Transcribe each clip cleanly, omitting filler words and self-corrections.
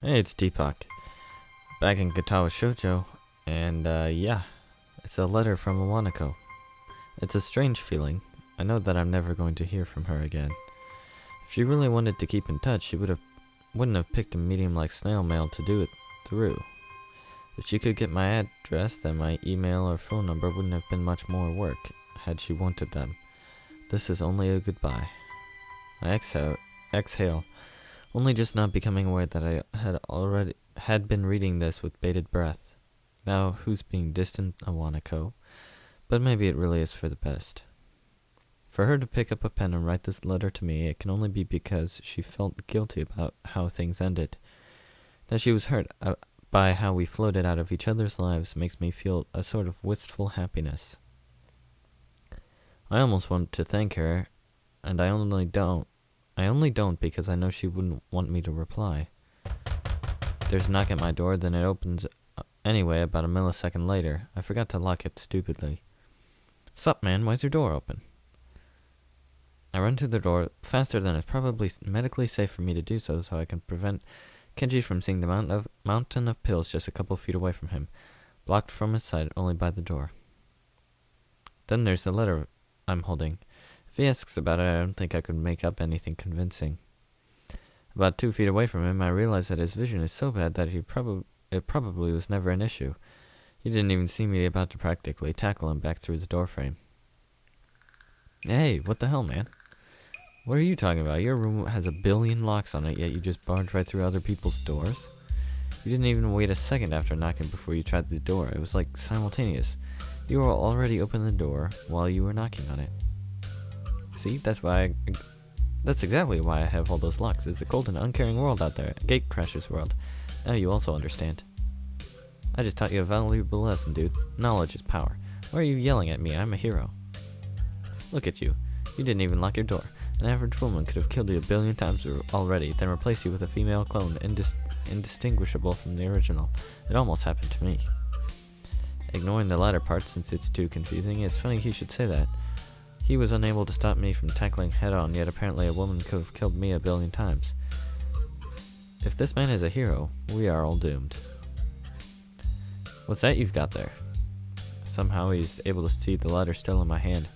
Hey, it's Tpok. Back in Katawa Shoujo, and yeah, it's a letter from Iwanako. It's a strange feeling. I know that I'm never going to hear from her again. If she really wanted to keep in touch, she wouldn't have picked a medium like snail mail to do it through. If she could get my address, then my email or phone number wouldn't have been much more work, had she wanted them. This is only a goodbye. I exhale, only just not becoming aware that I had been reading this with bated breath. Now, who's being distant, Iwanako? But maybe it really is for the best. For her to pick up a pen and write this letter to me, it can only be because she felt guilty about how things ended. That she was hurt by how we floated out of each other's lives makes me feel a sort of wistful happiness. I almost want to thank her, and I only don't because I know she wouldn't want me to reply. There's a knock at my door, then it opens anyway about a millisecond later. I forgot to lock it stupidly. Sup, man? Why's your door open? I run to the door faster than it's probably medically safe for me to do so I can prevent Kenji from seeing the mountain of pills just a couple feet away from him, blocked from his sight only by the door. Then there's the letter I'm holding. If he asks about it, I don't think I could make up anything convincing. About 2 feet away from him, I realize that his vision is so bad that it probably was never an issue. He didn't even see me about to practically tackle him back through the doorframe. Hey, what the hell, man? What are you talking about? Your room has a billion locks on it, yet you just barged right through other people's doors? You didn't even wait a second after knocking before you tried the door. It was like simultaneous. You were already opening the door while you were knocking on it. See, that's exactly why I have all those locks. It's a cold and uncaring world out there, a gatecrasher's world. Now you also understand. I just taught you a valuable lesson, dude. Knowledge is power. Why are you yelling at me? I'm a hero. Look at you. You didn't even lock your door. An average woman could have killed you a billion times already, then replaced you with a female clone indistinguishable from the original. It almost happened to me. Ignoring the latter part since it's too confusing, it's funny he should say that. He was unable to stop me from tackling head-on, yet apparently a woman could have killed me a billion times. If this man is a hero, we are all doomed. What's that you've got there? Somehow he's able to see the letter still in my hand.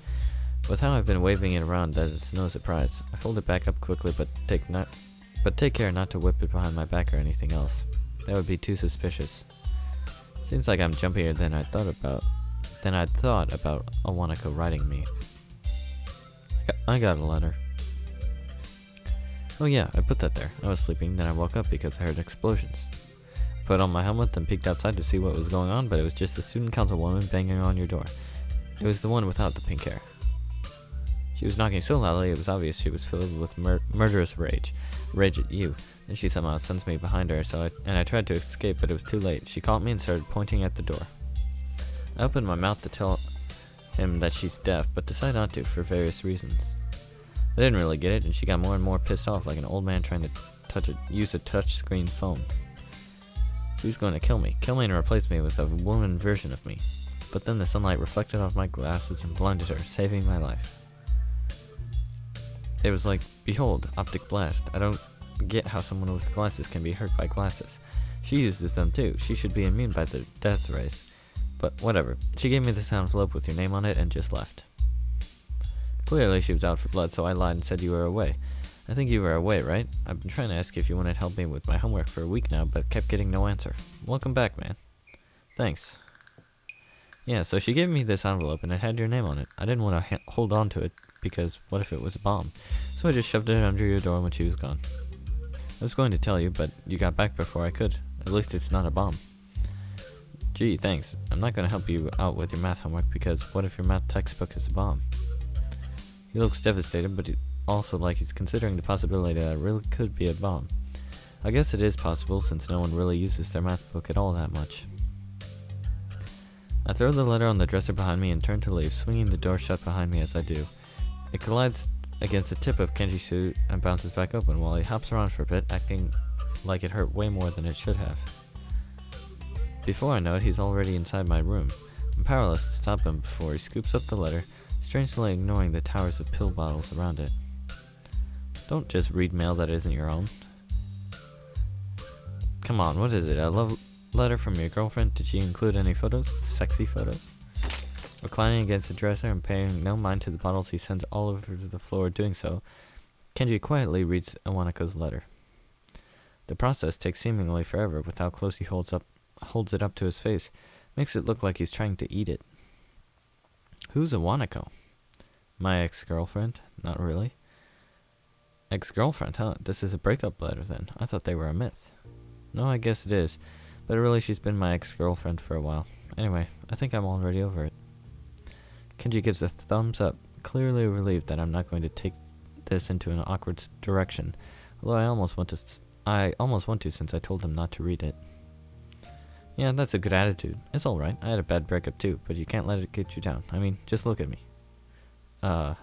With how I've been waving it around, that is no surprise. I fold it back up quickly, but take care not to whip it behind my back or anything else. That would be too suspicious. Seems like I'm jumpier than I'd thought about Iwanako writing me. I got a letter. Oh yeah, I put that there. I was sleeping, then I woke up because I heard explosions. I put on my helmet, then peeked outside to see what was going on, but it was just the student council woman banging on your door. It was the one without the pink hair. She was knocking so loudly it was obvious she was filled with murderous rage. Rage at you. Then she somehow sensed me behind her, and I tried to escape, but it was too late. She caught me and started pointing at the door. I opened my mouth to tell him that she's deaf, but decided not to for various reasons. I didn't really get it, and she got more and more pissed off like an old man trying to use a touch-screen phone. She was going to kill me and replace me with a woman version of me. But then the sunlight reflected off my glasses and blinded her, saving my life. It was like, behold, optic blast. I don't get how someone with glasses can be hurt by glasses. She uses them too. She should be immune by the death rays. But whatever. She gave me this envelope with your name on it and just left. Clearly she was out for blood, so I lied and said you were away. I think you were away, right? I've been trying to ask if you wanted help me with my homework for a week now, but kept getting no answer. Welcome back, man. Thanks. Yeah, so she gave me this envelope and it had your name on it. I didn't want to hold on to it because what if it was a bomb? So I just shoved it under your door when she was gone. I was going to tell you, but you got back before I could. At least it's not a bomb. Gee, thanks. I'm not going to help you out with your math homework because what if your math textbook is a bomb? He looks devastated, but also like he's considering the possibility that it really could be a bomb. I guess it is possible since no one really uses their math book at all that much. I throw the letter on the dresser behind me and turn to leave, swinging the door shut behind me as I do. It collides against the tip of Kenji's suit and bounces back open while he hops around for a bit, acting like it hurt way more than it should have. Before I know it, he's already inside my room. I'm powerless to stop him before he scoops up the letter, strangely ignoring the towers of pill bottles around it. Don't just read mail that isn't your own. Come on, what is it? A love letter from your girlfriend? Did she include any photos? Sexy photos? Reclining against the dresser and paying no mind to the bottles he sends all over the floor. Doing so, Kenji quietly reads Iwanako's letter. The process takes seemingly forever with how close he holds it up to his face. Makes it look like he's trying to eat it. Who's Iwanako? My ex-girlfriend? Not really. Ex-girlfriend, huh? This is a breakup letter then. I thought they were a myth. No, I guess it is. But really, she's been my ex-girlfriend for a while. Anyway, I think I'm already over it. Kenji gives a thumbs up, clearly relieved that I'm not going to take this into an awkward direction. Although I almost want to since I told him not to read it. Yeah, that's a good attitude. It's alright. I had a bad breakup too, but you can't let it get you down. I mean, just look at me. But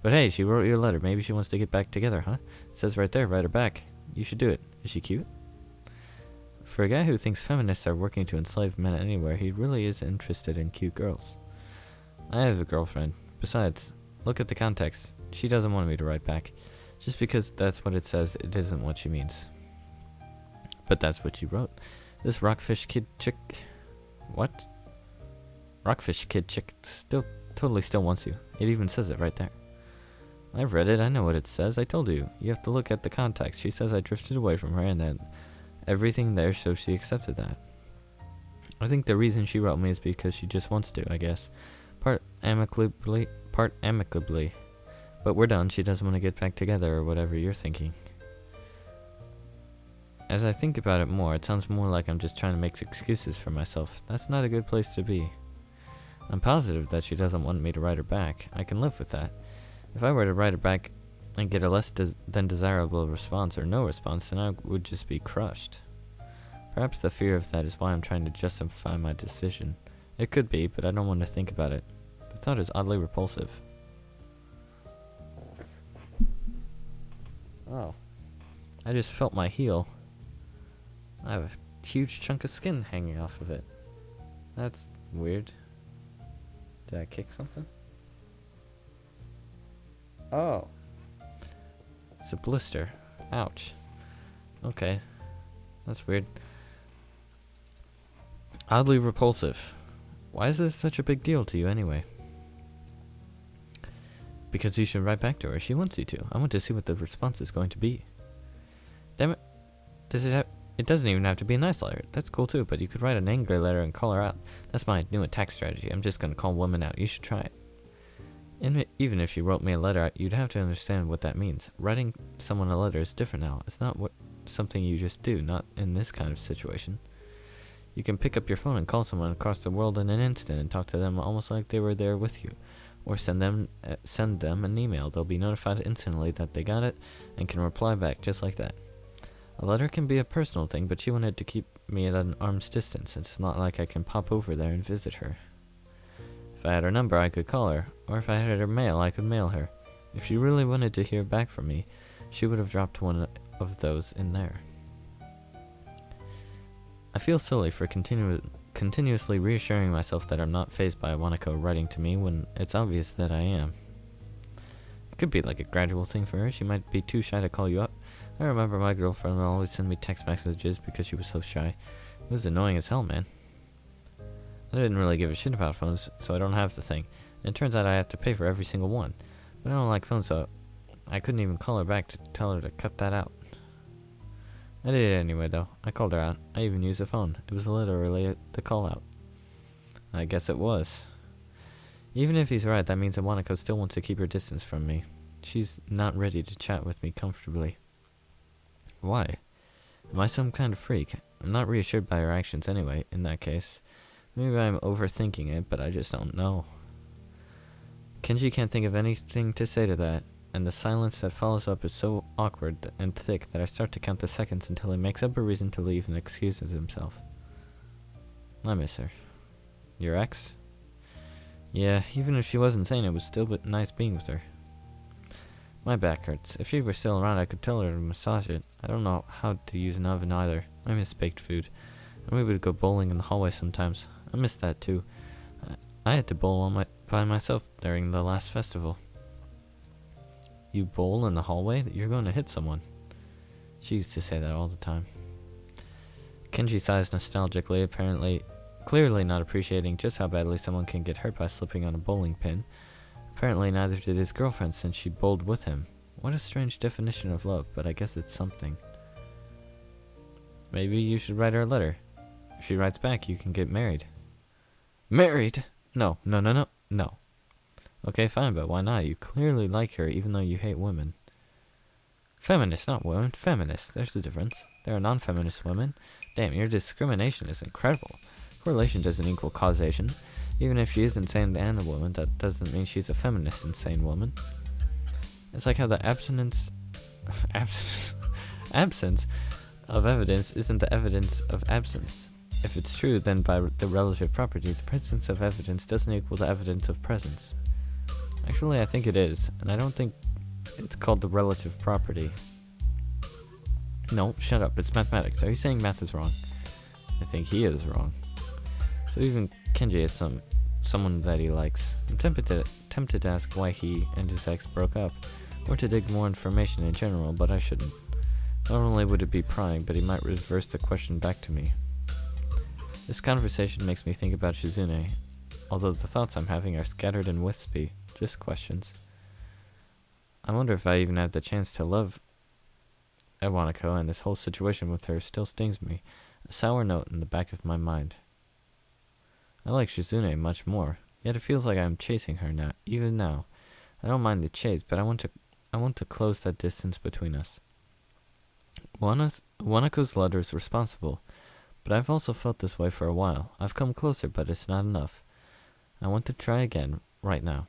hey, she wrote you a letter. Maybe she wants to get back together, huh? It says right there, write her back. You should do it. Is she cute? For a guy who thinks feminists are working to enslave men anywhere, he really is interested in cute girls. I have a girlfriend. Besides, look at the context. She doesn't want me to write back. Just because that's what it says, it isn't what she means. But that's what she wrote. This rockfish kid chick... What? Rockfish kid chick totally still wants you. It even says it right there. I've read it. I know what it says. I told you. You have to look at the context. She says I drifted away from her and then everything there shows she accepted that. I think the reason she wrote me is because she just wants to, I guess. Part amicably. But we're done. She doesn't want to get back together or whatever you're thinking. As I think about it more, it sounds more like I'm just trying to make excuses for myself. That's not a good place to be. I'm positive that she doesn't want me to write her back. I can live with that. If I were to write her back and get a less than desirable response or no response, then I would just be crushed. Perhaps the fear of that is why I'm trying to justify my decision. It could be, but I don't want to think about it. The thought is oddly repulsive. Oh. I just felt my heel. I have a huge chunk of skin hanging off of it. That's weird. Did I kick something? Oh. It's a blister. Ouch. Okay. That's weird. Oddly repulsive. Why is this such a big deal to you anyway? Because you should write back to her. She wants you to. I want to see what the response is going to be. Damn it. It doesn't even have to be a nice letter. That's cool too, but you could write an angry letter and call her out. That's my new attack strategy. I'm just going to call women out. You should try it. Even if she wrote me a letter, you'd have to understand what that means. Writing someone a letter is different now. It's not something you just do, not in this kind of situation. You can pick up your phone and call someone across the world in an instant and talk to them almost like they were there with you. Or send them an email. They'll be notified instantly that they got it and can reply back just like that. A letter can be a personal thing, but she wanted to keep me at an arm's distance. It's not like I can pop over there and visit her. If I had her number, I could call her, or if I had her mail, I could mail her. If she really wanted to hear back from me, she would have dropped one of those in there. I feel silly for continuously reassuring myself that I'm not fazed by Iwanako writing to me when it's obvious that I am. It could be like a gradual thing for her. She might be too shy to call you up. I remember my girlfriend would always send me text messages because she was so shy. It was annoying as hell, man. I didn't really give a shit about phones, so I don't have the thing. And it turns out I have to pay for every single one. But I don't like phones, so I couldn't even call her back to tell her to cut that out. I did it anyway, though. I called her out. I even used a phone. It was literally the call out. I guess it was. Even if he's right, that means that Iwanako still wants to keep her distance from me. She's not ready to chat with me comfortably. Why? Am I some kind of freak? I'm not reassured by her actions anyway, in that case. Maybe I'm overthinking it, but I just don't know. Kenji can't think of anything to say to that, and the silence that follows up is so awkward and thick that I start to count the seconds until he makes up a reason to leave and excuses himself. I miss her. Your ex? Yeah, even if she wasn't sane, it was still nice being with her. My back hurts. If she were still around, I could tell her to massage it. I don't know how to use an oven either. I miss baked food. And we would go bowling in the hallway sometimes. I miss that too. I had to bowl by myself during the last festival. You bowl in the hallway? You're going to hit someone. She used to say that all the time. Kenji sighs nostalgically, clearly not appreciating just how badly someone can get hurt by slipping on a bowling pin. Apparently neither did his girlfriend since she bowled with him. What a strange definition of love, but I guess it's something. Maybe you should write her a letter. If she writes back, you can get married. Married? No. Okay, fine, but why not? You clearly like her, even though you hate women. Feminists, not women. Feminists. There's the difference. There are non-feminist women. Damn, your discrimination is incredible. Correlation doesn't equal causation. Even if she is insane and a woman, that doesn't mean she's a feminist insane woman. It's like how the absence of evidence isn't the evidence of absence. If it's true, then by the relative property, the presence of evidence doesn't equal the evidence of presence. Actually, I think it is, and I don't think it's called the relative property. No, shut up, it's mathematics. Are you saying math is wrong? I think he is wrong. So even Kenji is someone that he likes. I'm tempted to ask why he and his ex broke up, or to dig more information in general, but I shouldn't. Not only would it be prying, but he might reverse the question back to me. This conversation makes me think about Shizune, although the thoughts I'm having are scattered and wispy, just questions. I wonder if I even have the chance to love Iwanako, and this whole situation with her still stings me, a sour note in the back of my mind. I like Shizune much more, yet it feels like I'm chasing her now, even now. I don't mind the chase, but I want to close that distance between us. Wanako's letter is responsible, but I've also felt this way for a while. I've come closer, but it's not enough. I want to try again, right now.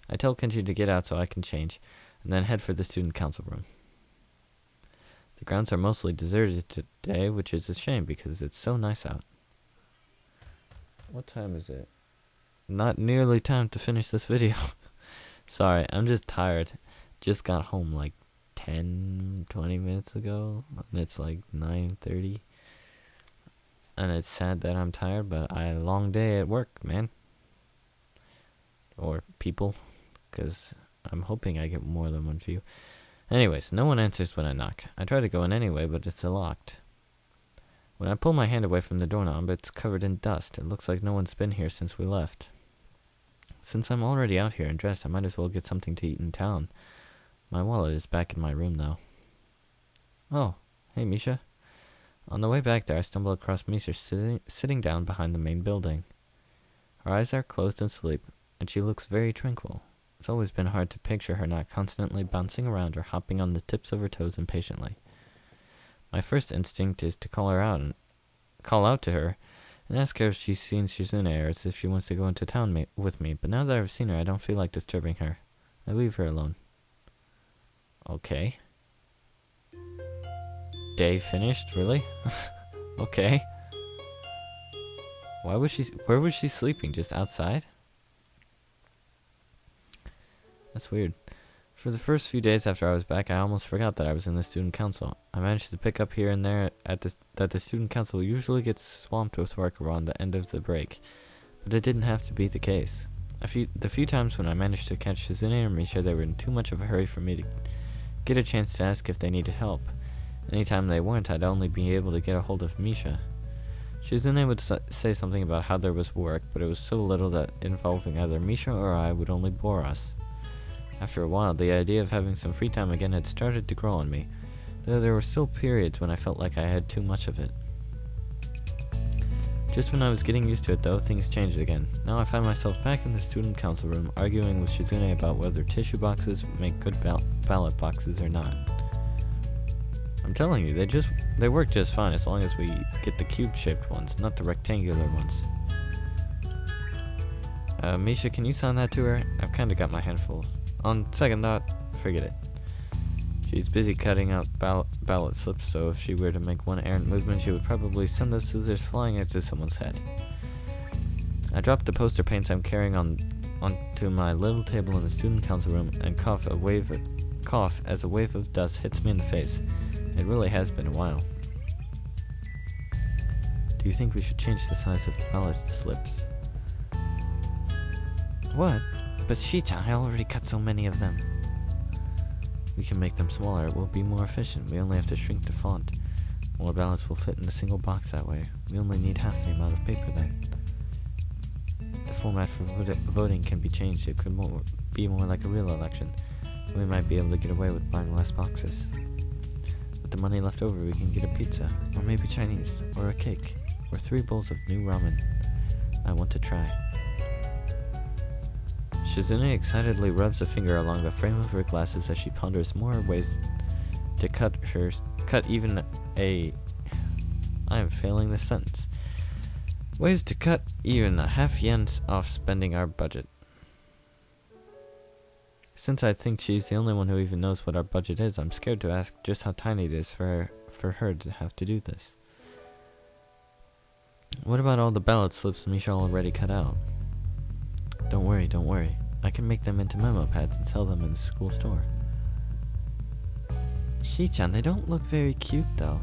I tell Kenji to get out so I can change, and then head for the student council room. The grounds are mostly deserted today, which is a shame because it's so nice out. What time is it? Not nearly time to finish this video. Sorry, I'm just tired. Just got home like 10, 20 minutes ago, and it's like 9:30. And it's sad that I'm tired, but I had a long day at work, man. Or people, because I'm hoping I get more than one view. Anyways, no one answers when I knock. I try to go in anyway, but it's locked. When I pull my hand away from the doorknob, it's covered in dust. It looks like no one's been here since we left. Since I'm already out here and dressed, I might as well get something to eat in town. My wallet is back in my room, though. Oh, hey, Misha. On the way back there, I stumble across Misha sitting down behind the main building. Her eyes are closed in sleep, and she looks very tranquil. It's always been hard to picture her not constantly bouncing around or hopping on the tips of her toes impatiently. My first instinct is to call out to her, and ask her if she's seen Shizune or if she wants to go into town with me, but now that I've seen her, I don't feel like disturbing her. I leave her alone. Okay. Day finished? Really? Okay. Where was she sleeping? Just outside? That's weird. For the first few days after I was back, I almost forgot that I was in the student council. I managed to pick up here and there that the student council usually gets swamped with work around the end of the break, but it didn't have to be the case. The few times when I managed to catch Shizune or Misha, they were in too much of a hurry for me to get a chance to ask if they needed help. Anytime they weren't, I'd only be able to get a hold of Misha. Shizune would say something about how there was work, but it was so little that involving either Misha or I would only bore us. After a while, the idea of having some free time again had started to grow on me, though there were still periods when I felt like I had too much of it. Just when I was getting used to it, though, things changed again. Now I find myself back in the student council room, arguing with Shizune about whether tissue boxes make good ballot boxes or not. I'm telling you, they work just fine as long as we get the cube-shaped ones, not the rectangular ones. Misha, can you sign that to her? I've kinda got my hand full. On second thought, forget it. She's busy cutting out ballot slips, so if she were to make one errant movement, she would probably send those scissors flying into someone's head. I drop the poster paints I'm carrying onto my little table in the student council room and cough as a wave of dust hits me in the face. It really has been a while. Do you think we should change the size of the ballot slips? What? But Shi-chan, I already cut so many of them. We can make them smaller. It will be more efficient. We only have to shrink the font. More ballots will fit in a single box that way. We only need half the amount of paper then. The format for voting can be changed. It could be more like a real election. We might be able to get away with buying less boxes. With the money left over, we can get a pizza, or maybe Chinese, or a cake, or 3 bowls of new ramen. I want to try. Shizune excitedly rubs a finger along the frame of her glasses as she ponders more ways to cut even a... I am failing this sentence. Ways to cut even a half yen off spending our budget. Since I think she's the only one who even knows what our budget is, I'm scared to ask just how tiny it is for her to have to do this. What about all the ballot slips Misha already cut out? Don't worry. I can make them into memo pads and sell them in the school store. Shi-chan, they don't look very cute though.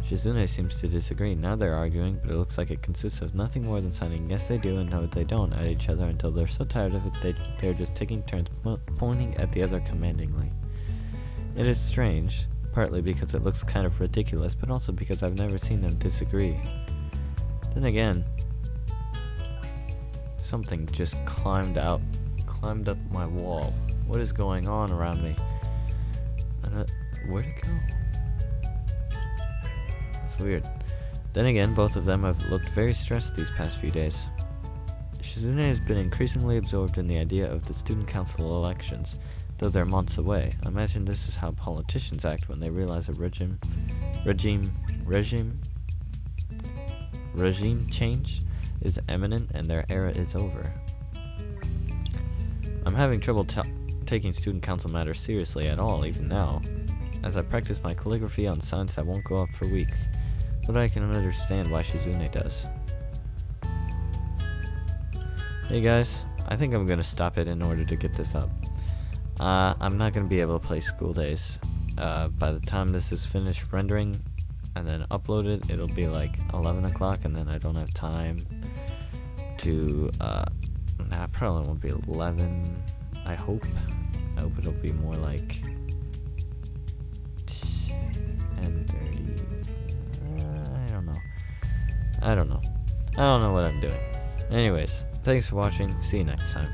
Shizune seems to disagree. Now they're arguing, but it looks like it consists of nothing more than signing yes they do and no they don't at each other until they're so tired of it they're just taking turns pointing at the other commandingly. It is strange, partly because it looks kind of ridiculous, but also because I've never seen them disagree. Then again, something just climbed up my wall. What is going on around me? Where'd it go? That's weird. Then again, both of them have looked very stressed these past few days. Shizune has been increasingly absorbed in the idea of the student council elections, though they're months away. I imagine this is how politicians act when they realize a regime change is imminent and their era is over. I'm having trouble taking student council matters seriously at all, even now, as I practice my calligraphy on signs that won't go up for weeks, but I can understand why Shizune does. Hey guys, I think I'm gonna stop it in order to get this up. I'm not gonna be able to play School Days. By the time this is finished rendering and then uploaded, it'll be like 11 o'clock, and then I don't have time to, probably won't be 11, I hope it'll be more like 10:30, I don't know what I'm doing. Anyways, thanks for watching, see you next time.